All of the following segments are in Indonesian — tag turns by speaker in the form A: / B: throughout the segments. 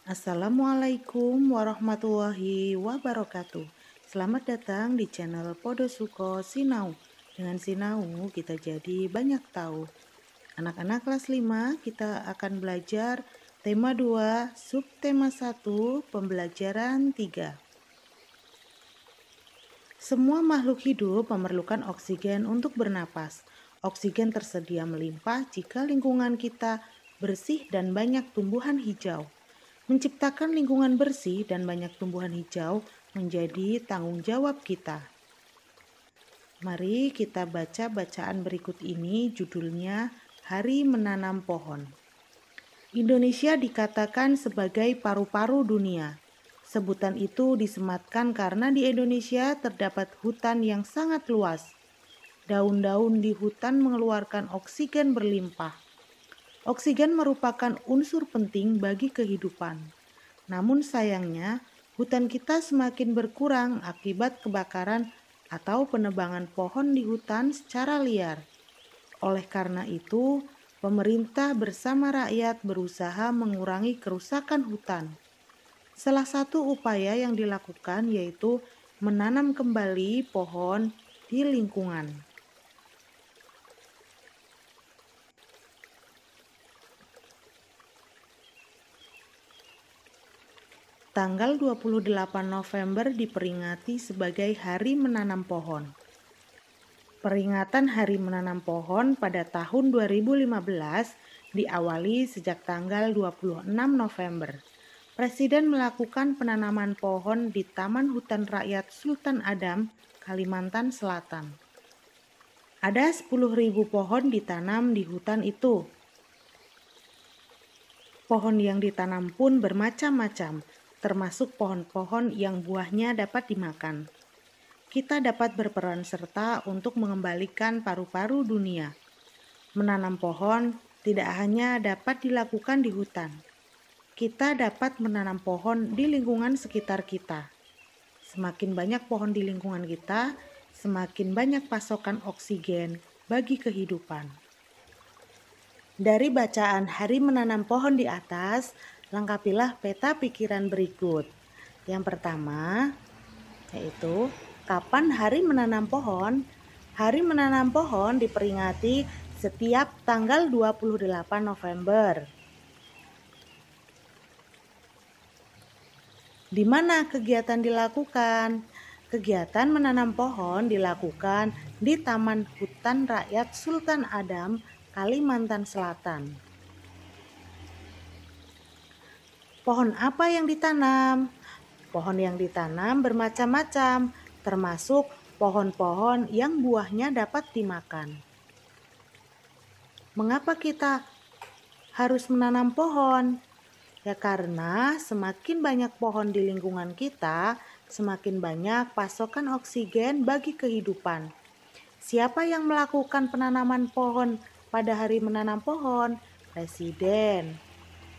A: Assalamualaikum warahmatullahi wabarakatuh. Selamat datang di channel Podosuko Sinau. Dengan Sinau kita jadi banyak tahu. Anak-anak kelas 5 kita akan belajar tema 2, subtema 1, pembelajaran 3. Semua makhluk hidup memerlukan oksigen untuk bernapas. Oksigen tersedia melimpah jika lingkungan kita bersih dan banyak tumbuhan hijau. Menciptakan lingkungan bersih dan banyak tumbuhan hijau menjadi tanggung jawab kita. Mari kita baca bacaan berikut ini, judulnya Hari Menanam Pohon. Indonesia dikatakan sebagai paru-paru dunia. Sebutan itu disematkan karena di Indonesia terdapat hutan yang sangat luas. Daun-daun di hutan mengeluarkan oksigen berlimpah. Oksigen merupakan unsur penting bagi kehidupan. Namun sayangnya, hutan kita semakin berkurang akibat kebakaran atau penebangan pohon di hutan secara liar. Oleh karena itu, pemerintah bersama rakyat berusaha mengurangi kerusakan hutan. Salah satu upaya yang dilakukan yaitu menanam kembali pohon di lingkungan. Tanggal 28 November diperingati sebagai Hari Menanam Pohon. Peringatan Hari Menanam Pohon pada tahun 2015 diawali sejak tanggal 26 November. Presiden melakukan penanaman pohon di Taman Hutan Rakyat Sultan Adam, Kalimantan Selatan. Ada 10.000 pohon ditanam di hutan itu. Pohon yang ditanam pun bermacam-macam, termasuk pohon-pohon yang buahnya dapat dimakan. Kita dapat berperan serta untuk mengembalikan paru-paru dunia. Menanam pohon tidak hanya dapat dilakukan di hutan. Kita dapat menanam pohon di lingkungan sekitar kita. Semakin banyak pohon di lingkungan kita, semakin banyak pasokan oksigen bagi kehidupan. Dari bacaan Hari Menanam Pohon di atas, lengkapilah peta pikiran berikut. Yang pertama, yaitu kapan Hari Menanam Pohon? Hari Menanam Pohon diperingati setiap tanggal 28 November. Di mana kegiatan dilakukan? Kegiatan menanam pohon dilakukan di Taman Hutan Rakyat Sultan Adam, Kalimantan Selatan. Pohon apa yang ditanam? Pohon yang ditanam bermacam-macam, termasuk pohon-pohon yang buahnya dapat dimakan. Mengapa kita harus menanam pohon? Ya karena semakin banyak pohon di lingkungan kita, semakin banyak pasokan oksigen bagi kehidupan. Siapa yang melakukan penanaman pohon pada Hari Menanam Pohon? Presiden.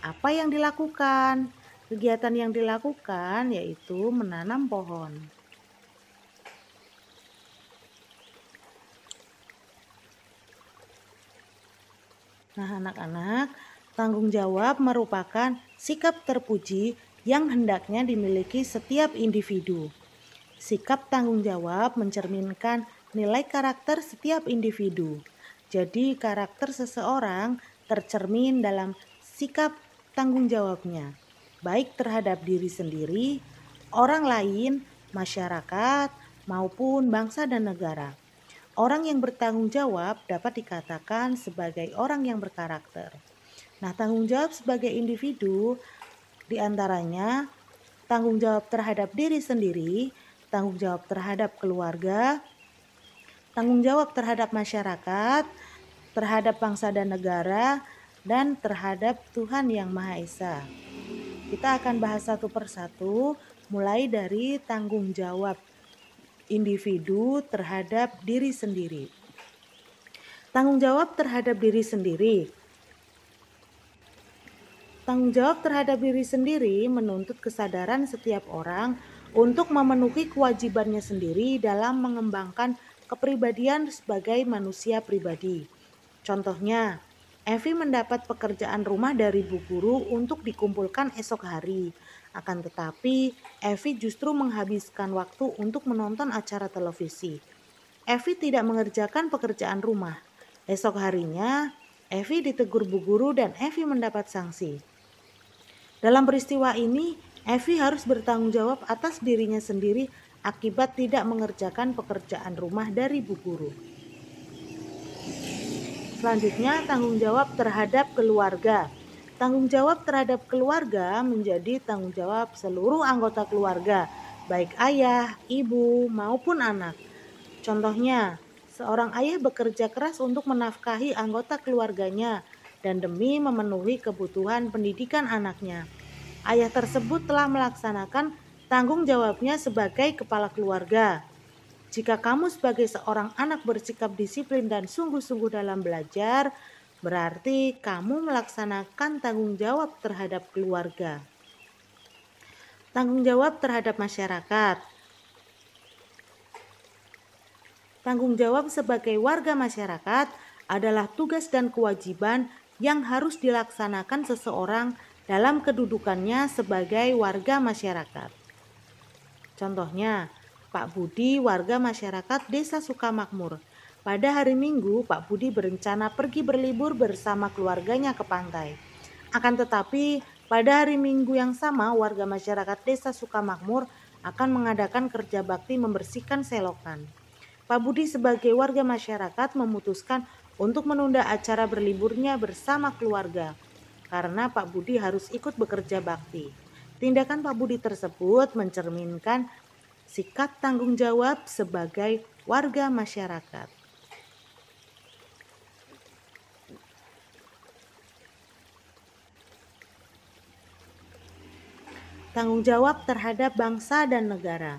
A: Apa yang dilakukan? Kegiatan yang dilakukan yaitu menanam pohon. Nah, anak-anak, tanggung jawab merupakan sikap terpuji yang hendaknya dimiliki setiap individu. Sikap tanggung jawab mencerminkan nilai karakter setiap individu. Jadi, karakter seseorang tercermin dalam sikap tanggung jawabnya, baik terhadap diri sendiri, orang lain, masyarakat, maupun bangsa dan negara. Orang yang bertanggung jawab dapat dikatakan sebagai orang yang berkarakter. Nah, tanggung jawab sebagai individu diantaranya tanggung jawab terhadap diri sendiri, tanggung jawab terhadap keluarga, tanggung jawab terhadap masyarakat, terhadap bangsa dan negara, dan terhadap Tuhan Yang Maha Esa. Kita akan bahas satu persatu, mulai dari tanggung jawab individu terhadap diri sendiri. Tanggung jawab terhadap diri sendiri. Tanggung jawab terhadap diri sendiri menuntut kesadaran setiap orang untuk memenuhi kewajibannya sendiri dalam mengembangkan kepribadian sebagai manusia pribadi. Contohnya, Evi mendapat pekerjaan rumah dari bu guru untuk dikumpulkan esok hari. Akan tetapi, Evi justru menghabiskan waktu untuk menonton acara televisi. Evi tidak mengerjakan pekerjaan rumah. Esok harinya, Evi ditegur bu guru dan Evi mendapat sanksi. Dalam peristiwa ini, Evi harus bertanggung jawab atas dirinya sendiri akibat tidak mengerjakan pekerjaan rumah dari bu guru. Selanjutnya, tanggung jawab terhadap keluarga. Tanggung jawab terhadap keluarga menjadi tanggung jawab seluruh anggota keluarga, baik ayah, ibu, maupun anak. Contohnya, seorang ayah bekerja keras untuk menafkahi anggota keluarganya dan demi memenuhi kebutuhan pendidikan anaknya. Ayah tersebut telah melaksanakan tanggung jawabnya sebagai kepala keluarga. Jika kamu sebagai seorang anak bersikap disiplin dan sungguh-sungguh dalam belajar, berarti kamu melaksanakan tanggung jawab terhadap keluarga. Tanggung jawab terhadap masyarakat. Tanggung jawab sebagai warga masyarakat adalah tugas dan kewajiban yang harus dilaksanakan seseorang dalam kedudukannya sebagai warga masyarakat. Contohnya, Pak Budi, warga masyarakat Desa Sukamakmur. Pada hari Minggu, Pak Budi berencana pergi berlibur bersama keluarganya ke pantai. Akan tetapi, pada hari Minggu yang sama, warga masyarakat Desa Sukamakmur akan mengadakan kerja bakti membersihkan selokan. Pak Budi sebagai warga masyarakat memutuskan untuk menunda acara berliburnya bersama keluarga karena Pak Budi harus ikut bekerja bakti. Tindakan Pak Budi tersebut mencerminkan sikap tanggung jawab sebagai warga masyarakat. Tanggung jawab terhadap bangsa dan negara.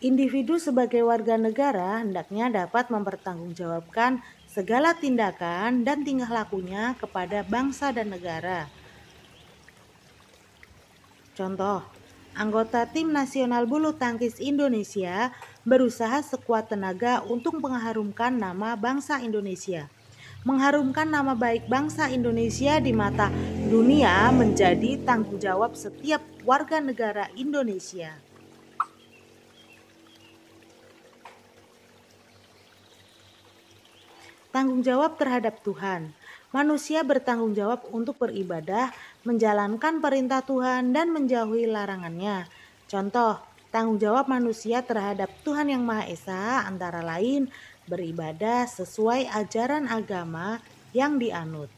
A: Individu sebagai warga negara hendaknya dapat mempertanggungjawabkan segala tindakan dan tingkah lakunya kepada bangsa dan negara. Contoh, anggota tim nasional bulu tangkis Indonesia berusaha sekuat tenaga untuk mengharumkan nama bangsa Indonesia. Mengharumkan nama baik bangsa Indonesia di mata dunia menjadi tanggung jawab setiap warga negara Indonesia. Tanggung jawab terhadap Tuhan. Manusia bertanggung jawab untuk beribadah, menjalankan perintah Tuhan dan menjauhi larangannya. Contoh, tanggung jawab manusia terhadap Tuhan Yang Maha Esa antara lain beribadah sesuai ajaran agama yang dianut.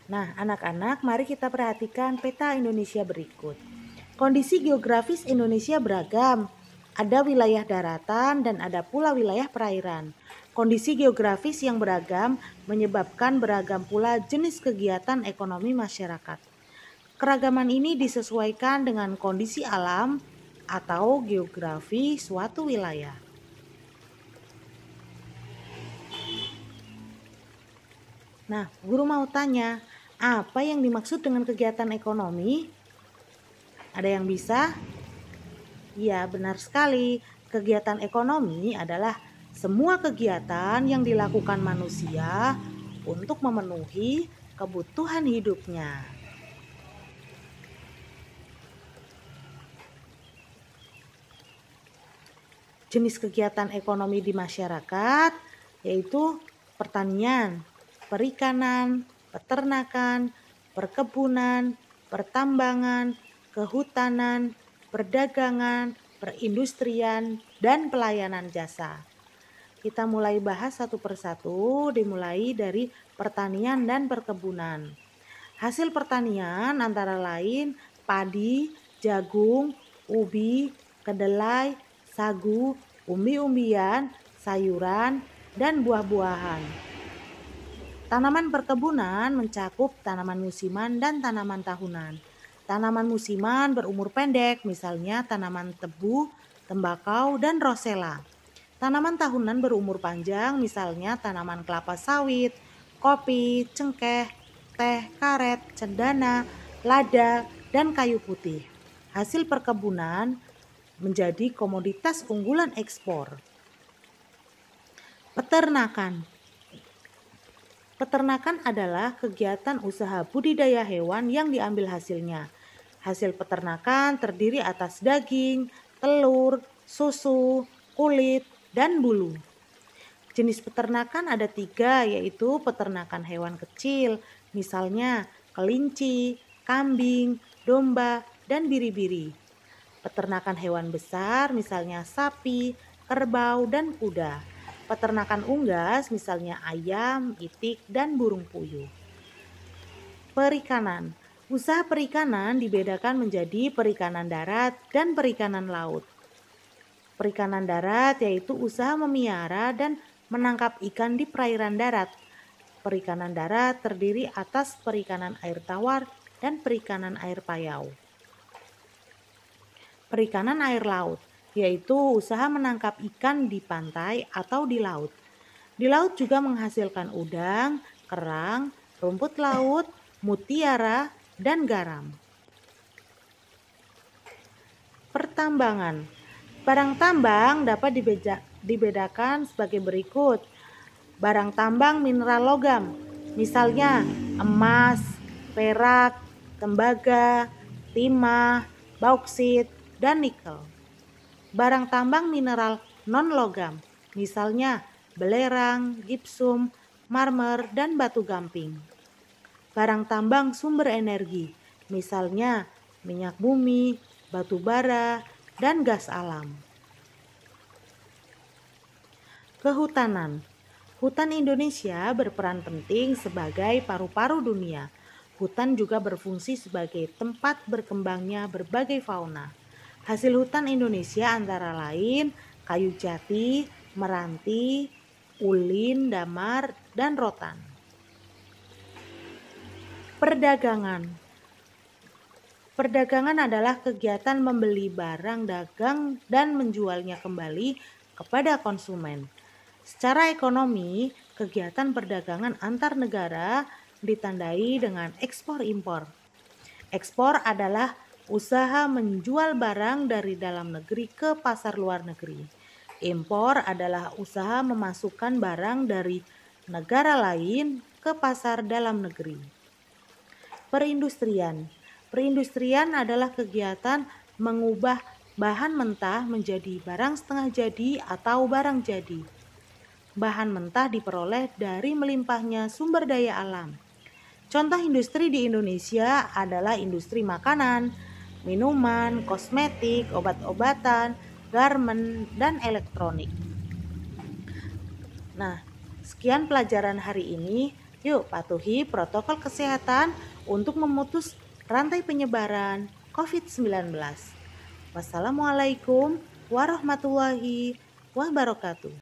A: Nah, anak-anak, mari kita perhatikan peta Indonesia berikut. Kondisi geografis Indonesia beragam. Ada wilayah daratan dan ada pula wilayah perairan. Kondisi geografis yang beragam menyebabkan beragam pula jenis kegiatan ekonomi masyarakat. Keragaman ini disesuaikan dengan kondisi alam atau geografi suatu wilayah. Nah, guru mau tanya, apa yang dimaksud dengan kegiatan ekonomi? Ada yang bisa? Ya, benar sekali. Kegiatan ekonomi adalah semua kegiatan yang dilakukan manusia untuk memenuhi kebutuhan hidupnya. Jenis kegiatan ekonomi di masyarakat yaitu pertanian, perikanan, peternakan, perkebunan, pertambangan, kehutanan, perdagangan, perindustrian, dan pelayanan jasa. Kita mulai bahas satu persatu, dimulai dari pertanian dan perkebunan. Hasil pertanian antara lain padi, jagung, ubi, kedelai, sagu, umbi-umbian, sayuran, dan buah-buahan. Tanaman perkebunan mencakup tanaman musiman dan tanaman tahunan. Tanaman musiman berumur pendek, misalnya tanaman tebu, tembakau, dan rosella. Tanaman tahunan berumur panjang, misalnya tanaman kelapa sawit, kopi, cengkeh, teh, karet, cendana, lada, dan kayu putih. Hasil perkebunan menjadi komoditas unggulan ekspor. Peternakan. Peternakan adalah kegiatan usaha budidaya hewan yang diambil hasilnya. Hasil peternakan terdiri atas daging, telur, susu, kulit, dan bulu. Jenis peternakan ada 3, yaitu peternakan hewan kecil, misalnya kelinci, kambing, domba, dan biri-biri. Peternakan hewan besar, misalnya sapi, kerbau, dan kuda. Peternakan unggas, misalnya ayam, itik, dan burung puyuh. Perikanan. Usaha perikanan dibedakan menjadi perikanan darat dan perikanan laut. Perikanan darat yaitu usaha memelihara dan menangkap ikan di perairan darat. Perikanan darat terdiri atas perikanan air tawar dan perikanan air payau. Perikanan air laut, yaitu usaha menangkap ikan di pantai atau di laut. Di laut juga menghasilkan udang, kerang, rumput laut, mutiara, dan garam. Pertambangan. Barang tambang dapat dibedakan sebagai berikut. Barang tambang mineral logam, misalnya emas, perak, tembaga, timah, bauksit, dan nikel. Barang tambang mineral non-logam, misalnya belerang, gipsum, marmer, dan batu gamping. Barang tambang sumber energi, misalnya minyak bumi, batu bara, dan gas alam. Kehutanan. Hutan Indonesia berperan penting sebagai paru-paru dunia. Hutan juga berfungsi sebagai tempat berkembangnya berbagai fauna. Hasil hutan Indonesia antara lain kayu jati, meranti, ulin, damar, dan rotan. Perdagangan. Perdagangan adalah kegiatan membeli barang dagang dan menjualnya kembali kepada konsumen. Secara ekonomi, kegiatan perdagangan antar negara ditandai dengan ekspor-impor. Ekspor adalah usaha menjual barang dari dalam negeri ke pasar luar negeri. Impor adalah usaha memasukkan barang dari negara lain ke pasar dalam negeri. Perindustrian. Perindustrian adalah kegiatan mengubah bahan mentah menjadi barang setengah jadi atau barang jadi. Bahan mentah diperoleh dari melimpahnya sumber daya alam. Contoh industri di Indonesia adalah industri makanan, minuman, kosmetik, obat-obatan, garmen, dan elektronik. Nah, sekian pelajaran hari ini. Yuk patuhi protokol kesehatan untuk memutus rantai penyebaran COVID-19. Wassalamualaikum warahmatullahi wabarakatuh.